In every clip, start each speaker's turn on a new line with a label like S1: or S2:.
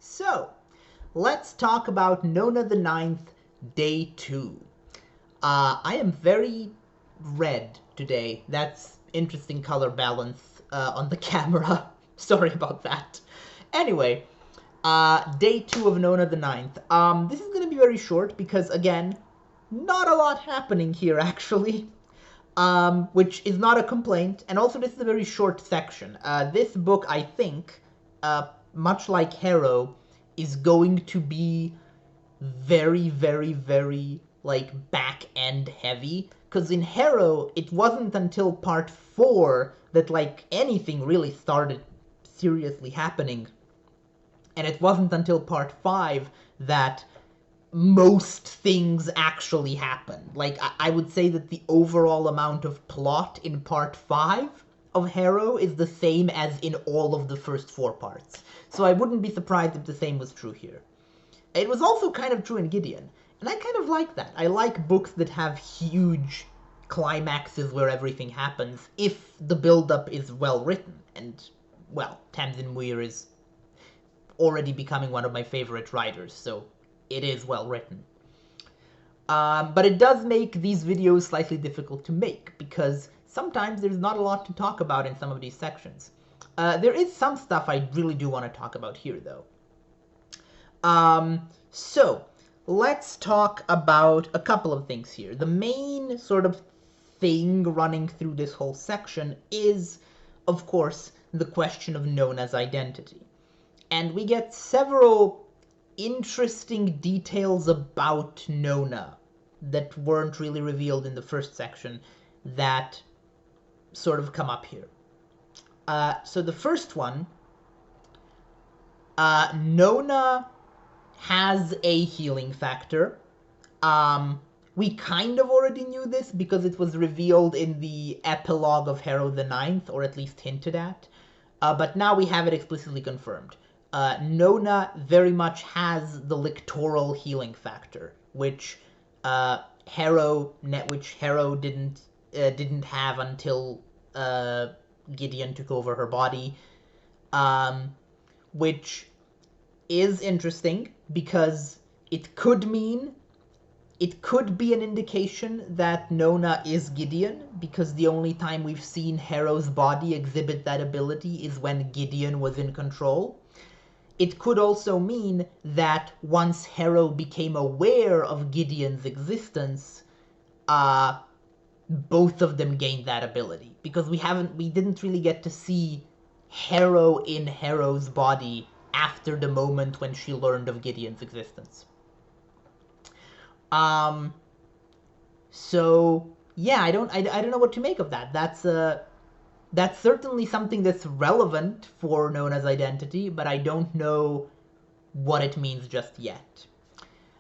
S1: So, let's talk about Nona the Ninth, Day 2. I am very red today. That's interesting color balance on the camera. Sorry about that. Anyway, Day 2 of Nona the Ninth. This is going to be very short because, again, not a lot happening here, actually. Which is not a complaint, and also this is a very short section. This book, I think, much like Harrow, is going to be very, very, very, like, back-end heavy. Because in Harrow, it wasn't until part 4 that, like, anything really started seriously happening. And it wasn't until part 5 that most things actually happen. Like, I would say that the overall amount of plot in part 5 of Harrow is the same as in all of the first 4 parts. So I wouldn't be surprised if the same was true here. It was also kind of true in Gideon, and I kind of like that. I like books that have huge climaxes where everything happens, if the build-up is well written. And, well, Tamsyn Muir is already becoming one of my favorite writers, so it is well written. But it does make these videos slightly difficult to make, because sometimes there's not a lot to talk about in some of these sections. There is some stuff I really do want to talk about here, though. So, let's talk about a couple of things here. The main sort of thing running through this whole section is, of course, the question of Nona's identity. And we get several interesting details about Nona that weren't really revealed in the first section that sort of come up here. So the first one, Nona has a healing factor. We kind of already knew this because it was revealed in the epilogue of Harrow the Ninth, or at least hinted at. But now we have it explicitly confirmed. Nona very much has the lictoral healing factor, which Harrow didn't have until Gideon took over her body, which is interesting because it could be an indication that Nona is Gideon, because the only time we've seen Harrow's body exhibit that ability is when Gideon was in control. It could also mean that once Harrow became aware of Gideon's existence, both of them gained that ability. Because we didn't really get to see Harrow in Harrow's body after the moment when she learned of Gideon's existence. So yeah, I don't know what to make of that. That's certainly something that's relevant for Nona's identity, but I don't know what it means just yet.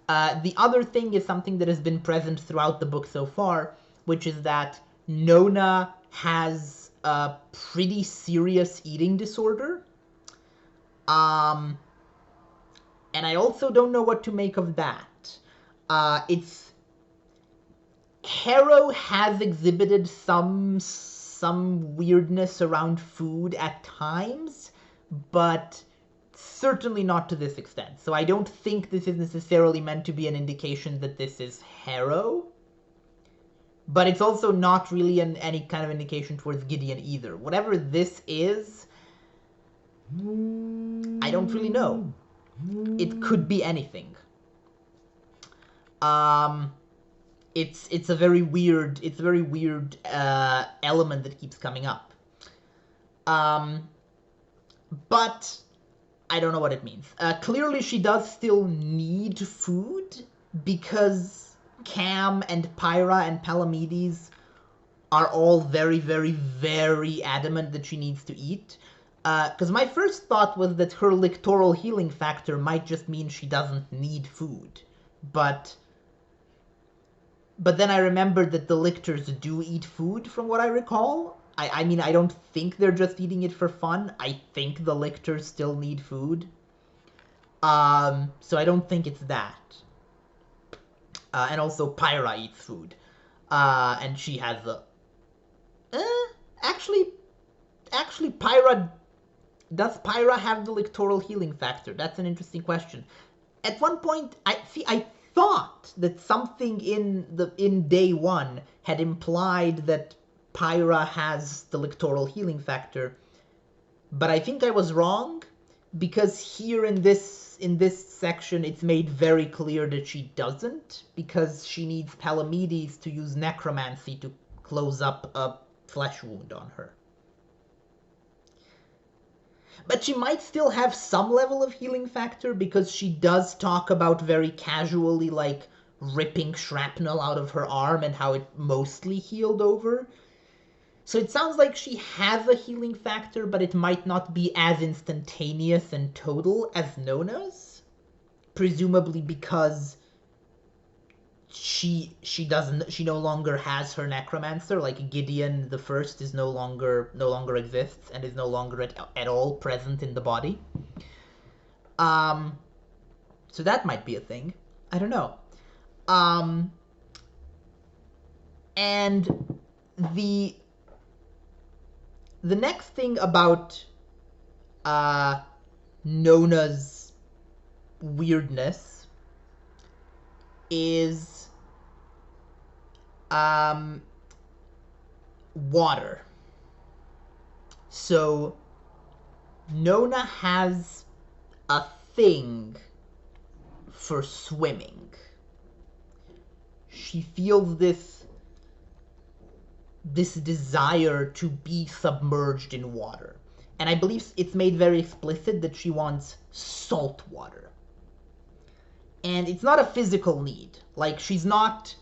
S1: The other thing is something that has been present throughout the book so far, which is that Nona has a pretty serious eating disorder. And I also don't know what to make of that. Harrow has exhibited some weirdness around food at times, but certainly not to this extent. So I don't think this is necessarily meant to be an indication that this is Harrow, but it's also not really any kind of indication towards Gideon either. Whatever this is, I don't really know. It could be anything. It's a very weird element that keeps coming up. But I don't know what it means. Clearly she does still need food, because Cam and Pyra and Palamedes are all very, very, very adamant that she needs to eat. Because my first thought was that her lictoral healing factor might just mean she doesn't need food. But then I remembered that the lictors do eat food, from what I recall. I mean, I don't think they're just eating it for fun. I think the lictors still need food. So I don't think it's that. And also Pyra eats food. And she has a... Actually, Pyra Does Pyra have the lictoral healing factor? That's an interesting question. At one point, I thought that something in day one had implied that Pyra has the lictoral healing factor, but I think I was wrong, because here in this section it's made very clear that she doesn't, because she needs Palamedes to use necromancy to close up a flesh wound on her. But she might still have some level of healing factor, because she does talk about very casually, like, ripping shrapnel out of her arm and how it mostly healed over. So it sounds like she has a healing factor, but it might not be as instantaneous and total as Nona's. Presumably because she no longer has her necromancer. Like Gideon the First is no longer exists and is no longer at all present in the body. So that might be a thing. I don't know. And the next thing about Nona's weirdness is water. So Nona has a thing for swimming. She feels this desire to be submerged in water. And I believe it's made very explicit that she wants salt water. And it's not a physical need. Like, she's not,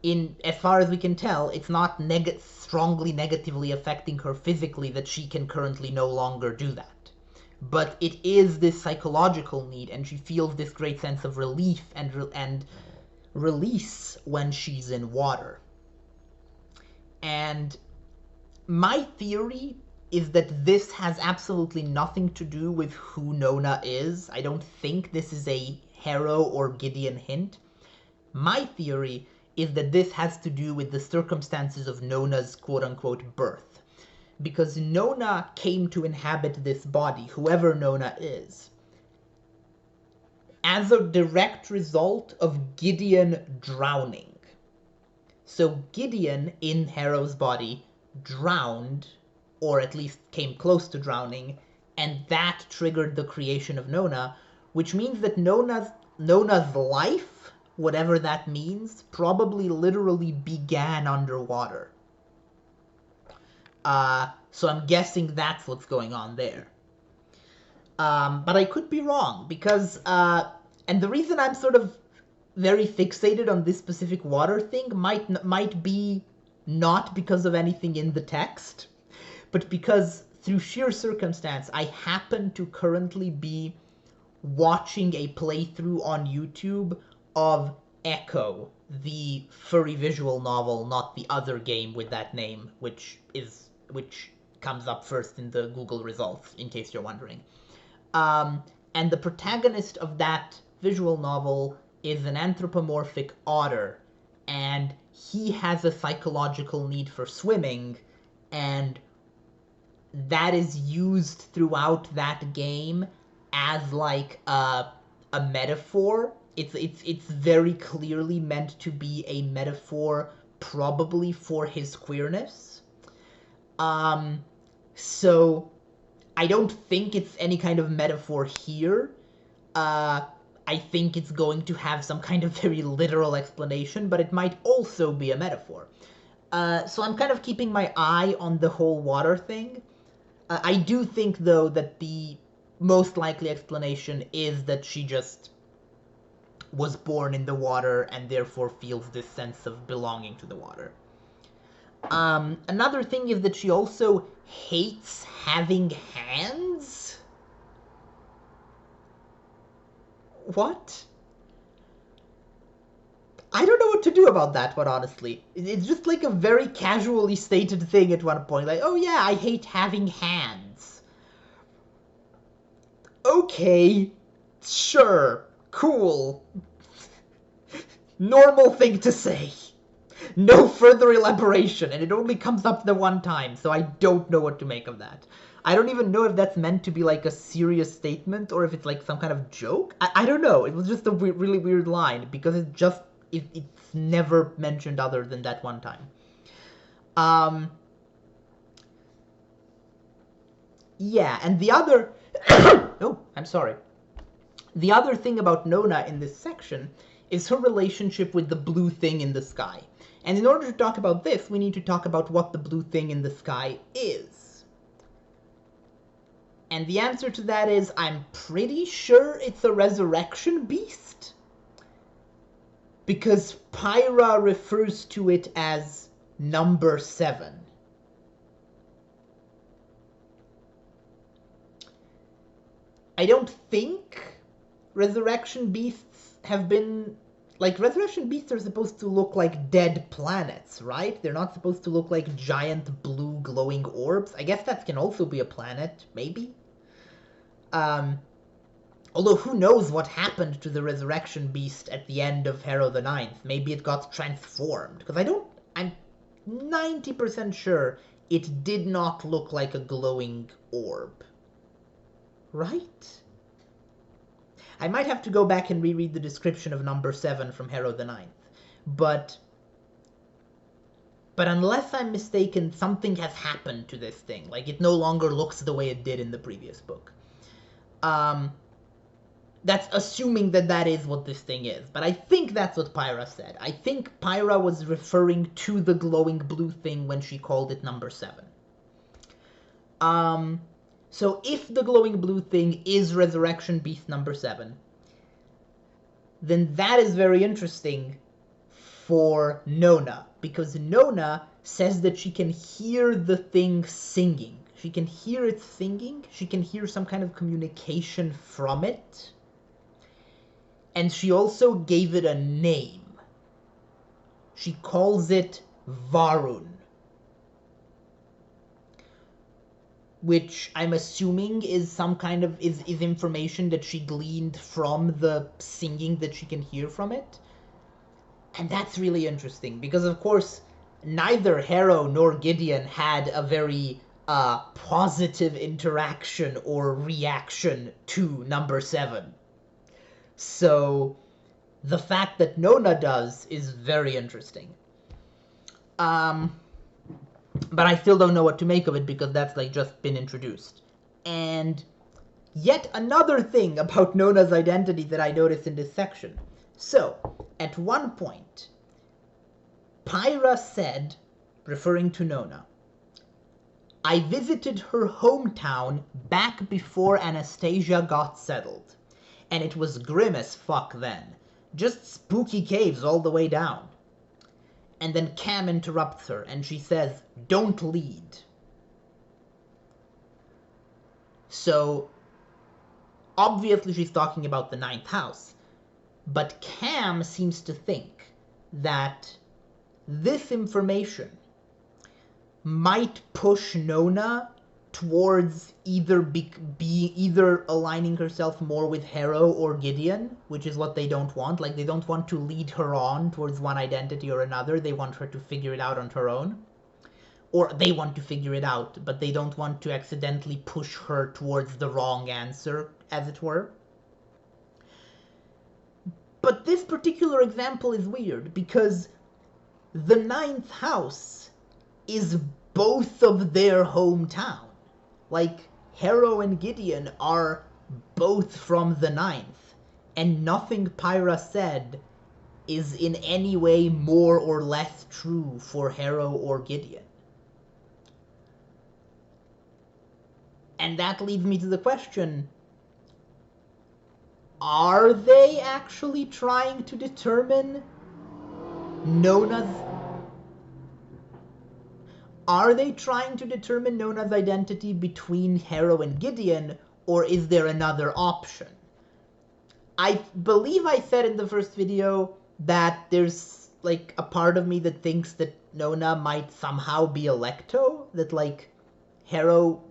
S1: in, as far as we can tell, it's not strongly negatively affecting her physically that she can currently no longer do that. But it is this psychological need, and she feels this great sense of relief and release when she's in water. And my theory is that this has absolutely nothing to do with who Nona is. I don't think this is a Harrow or Gideon hint. My theory is that this has to do with the circumstances of Nona's quote-unquote birth. Because Nona came to inhabit this body, whoever Nona is, as a direct result of Gideon drowning. So Gideon, in Harrow's body, drowned, or at least came close to drowning, and that triggered the creation of Nona, which means that Nona's life, whatever that means, probably literally began underwater. So I'm guessing that's what's going on there. But I could be wrong, because, and the reason I'm sort of very fixated on this specific water thing might be not because of anything in the text, but because through sheer circumstance, I happen to currently be watching a playthrough on YouTube of Echo, the furry visual novel, not the other game with that name, which comes up first in the Google results, in case you're wondering. And the protagonist of that visual novel is an anthropomorphic otter, and he has a psychological need for swimming, and that is used throughout that game as like a metaphor. It's very clearly meant to be a metaphor, probably for his queerness. So I don't think it's any kind of metaphor here. I think it's going to have some kind of very literal explanation, but it might also be a metaphor. So I'm kind of keeping my eye on the whole water thing. I do think, though, that the most likely explanation is that she just was born in the water and therefore feels this sense of belonging to the water. Another thing is that she also hates having hands? What? I don't know what to do about that one, honestly. It's just like a very casually stated thing at one point, like, oh yeah, I hate having hands. Okay, sure, cool. Normal thing to say. No further elaboration, and it only comes up the one time, so I don't know what to make of that. I don't even know if that's meant to be like a serious statement or if it's like some kind of joke. I don't know. It was just a really weird line because it's never mentioned other than that one time. Yeah, and the other oh, I'm sorry. The other thing about Nona in this section is her relationship with the blue thing in the sky. And in order to talk about this, we need to talk about what the blue thing in the sky is. And the answer to that is, I'm pretty sure it's a resurrection beast. Because Pyra refers to it as number 7. I don't think resurrection beasts have been... Like, resurrection beasts are supposed to look like dead planets, right? They're not supposed to look like giant blue glowing orbs. I guess that can also be a planet, maybe? Although who knows what happened to the resurrection beast at the end of Harrow the Ninth. Maybe it got transformed. Because I'm 90% sure it did not look like a glowing orb. Right? I might have to go back and reread the description of number 7 from Harrow the Ninth. But unless I'm mistaken, something has happened to this thing. Like, it no longer looks the way it did in the previous book. That's assuming that that is what this thing is. But I think that's what Pyra said. I think Pyra was referring to the glowing blue thing when she called it number 7. So if the glowing blue thing is Resurrection Beast number 7, then that is very interesting for Nona. Because Nona says that she can hear the thing singing. She can hear it singing. She can hear some kind of communication from it. And she also gave it a name. She calls it Varun. Which I'm assuming is some kind of is information that she gleaned from the singing that she can hear from it. And that's really interesting because, of course, neither Harrow nor Gideon had a very positive interaction or reaction to number 7. So the fact that Nona does is very interesting. But I still don't know what to make of it because that's like just been introduced. And yet another thing about Nona's identity that I noticed in this section. So, at one point, Pyra said, referring to Nona, I visited her hometown back before Anastasia got settled. And it was grim as fuck then. Just spooky caves all the way down. And then Cam interrupts her, and she says, don't lead. So, obviously she's talking about the 9th house. But Cam seems to think that this information might push Nona towards either either aligning herself more with Harrow or Gideon, which is what they don't want. Like, they don't want to lead her on towards one identity or another. They want her to figure it out on her own. Or they want to figure it out, but they don't want to accidentally push her towards the wrong answer, as it were. But this particular example is weird, because the 9th house is both of their hometown. Like, Harrow and Gideon are both from the 9th, and nothing Pyra said is in any way more or less true for Harrow or Gideon. And that leads me to the question, are they actually trying to determine Nona's... Are they trying to determine Nona's identity between Harrow and Gideon, or is there another option? I believe I said in the first video that there's, like, a part of me that thinks that Nona might somehow be Alecto, that, like, Harrow...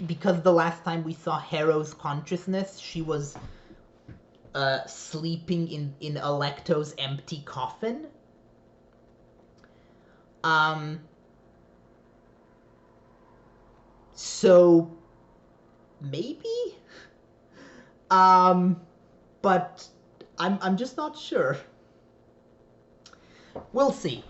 S1: because the last time we saw Harrow's consciousness, she was sleeping in Alecto's empty coffin. Um, so maybe, but I'm just not sure. We'll see.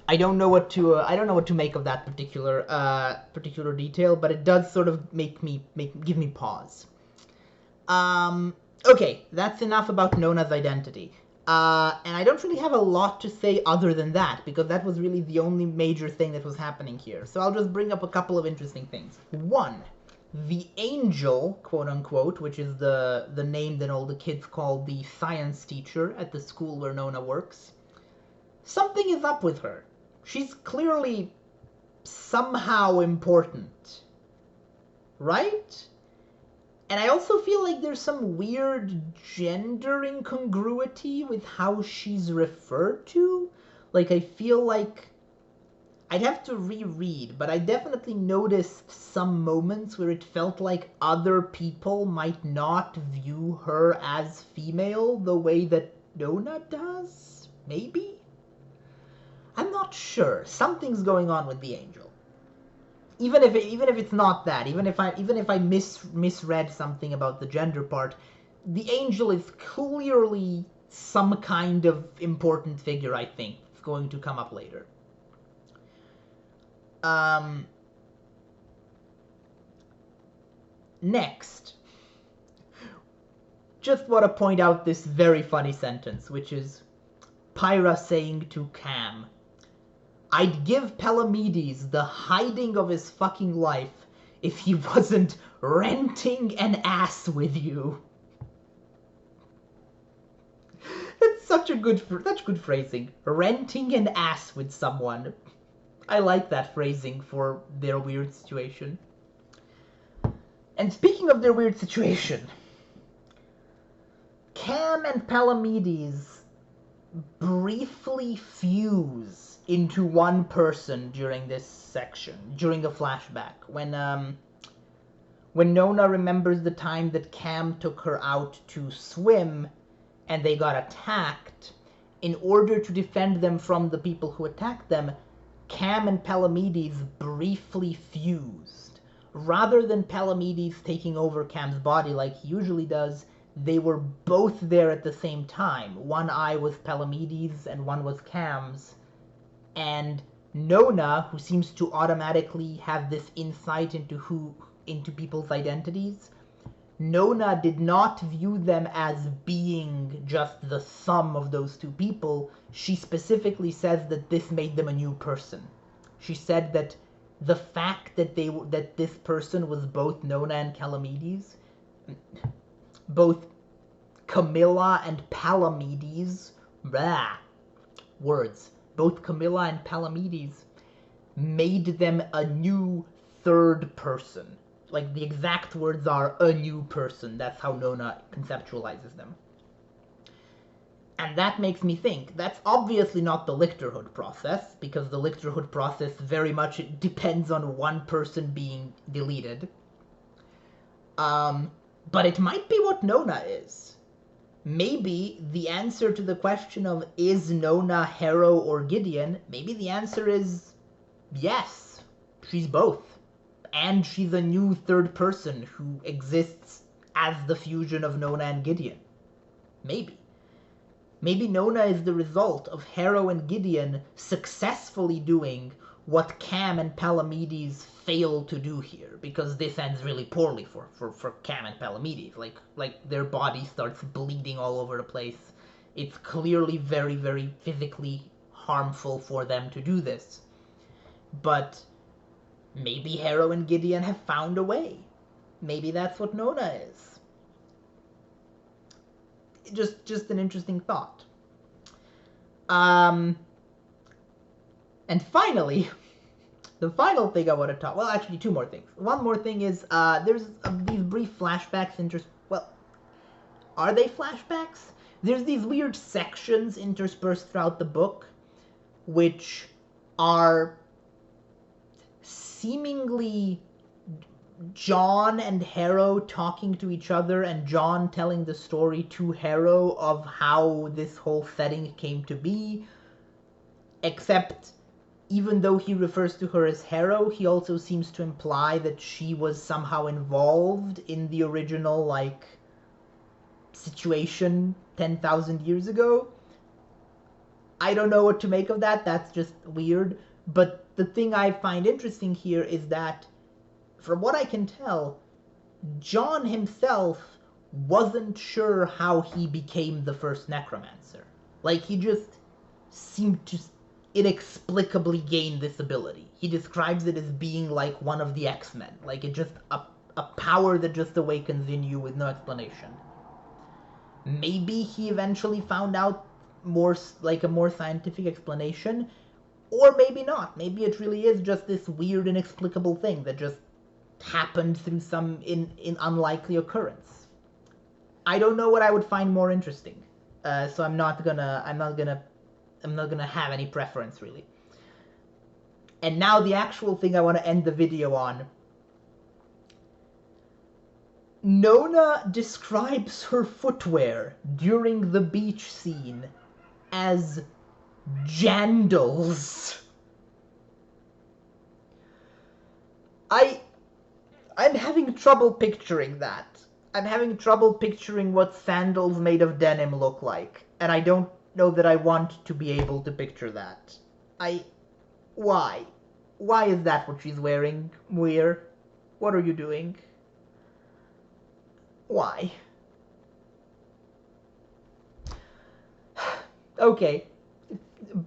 S1: I don't know what to make of that particular detail, but it does sort of give me pause. Okay, that's enough about Nona's identity. And I don't really have a lot to say other than that, because that was really the only major thing that was happening here. So I'll just bring up a couple of interesting things. One, the angel, quote unquote, which is the name that all the kids call the science teacher at the school where Nona works. Something is up with her. She's clearly somehow important. Right? And I also feel like there's some weird gender incongruity with how she's referred to. Like, I feel like I'd have to reread, but I definitely noticed some moments where it felt like other people might not view her as female the way that Nona does? Maybe? I'm not sure. Something's going on with the angel. Even if it's not that, even if I misread something about the gender part, the angel is clearly some kind of important figure. I think it's going to come up later. Next, just want to point out this very funny sentence, which is Pyra saying to Cam, "I'd give Palamedes the hiding of his fucking life if he wasn't renting an ass with you." That's good phrasing. Renting an ass with someone. I like that phrasing for their weird situation. And speaking of their weird situation, Cam and Palamedes briefly fuse into one person during this section, during a flashback, when Nona remembers the time that Cam took her out to swim and they got attacked. In order to defend them from the people who attacked them, Cam and Palamedes briefly fused. Rather than Palamedes taking over Cam's body like he usually does, they were both there at the same time. One eye was Palamedes and one was Cam's. And Nona, who seems to automatically have this insight into people's identities, Nona did not view them as being just the sum of those two people. She specifically says that this made them a new person. She said that the fact that this person was both Nona and Palamedes, both Camilla and Palamedes, both Camilla and Palamedes made them a new third person. Like, the exact words are a new person. That's how Nona conceptualizes them. And that makes me think, that's obviously not the Lichterhood process, because the Lichterhood process very much depends on one person being deleted. But it might be what Nona is. Maybe the answer to the question of, is Nona Harrow or Gideon, maybe the answer is yes, she's both. And she's a new third person who exists as the fusion of Nona and Gideon. Maybe. Maybe Nona is the result of Harrow and Gideon successfully doing what Cam and Palamedes failed to do here, because this ends really poorly for Cam and Palamedes. Like their body starts bleeding all over the place. It's clearly very, very physically harmful for them to do this. But maybe Harrow and Gideon have found a way. Maybe that's what Nona is. Just an interesting thought. And finally, the final thing I want to talk... Well, actually, two more things. One more thing is, there's these brief flashbacks well, are they flashbacks? There's these weird sections interspersed throughout the book, which are seemingly John and Harrow talking to each other, and John telling the story to Harrow of how this whole setting came to be, except even though he refers to her as Harrow, he also seems to imply that she was somehow involved in the original, like, situation 10,000 years ago. I don't know what to make of that, that's just weird. But the thing I find interesting here is that, from what I can tell, John himself wasn't sure how he became the first necromancer. Like, he just seemed to inexplicably gain this ability. He describes it as being like one of the X-Men. Like, it just, a power that just awakens in you with no explanation. Maybe he eventually found out more, like, a more scientific explanation, or maybe not. Maybe it really is just this weird, inexplicable thing that just happened through some unlikely occurrence. I don't know what I would find more interesting, so I'm not gonna have any preference really. And now the actual thing I want to end the video on. Nona describes her footwear during the beach scene as jandals. I'm having trouble picturing that. I'm having trouble picturing what sandals made of denim look like, and I don't know that I want to be able to picture that. Why? Why is that what she's wearing, Muir? What are you doing? Why? Okay.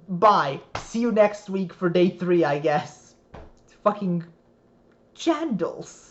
S1: Bye. See you next week for day 3, I guess. Fucking jandals.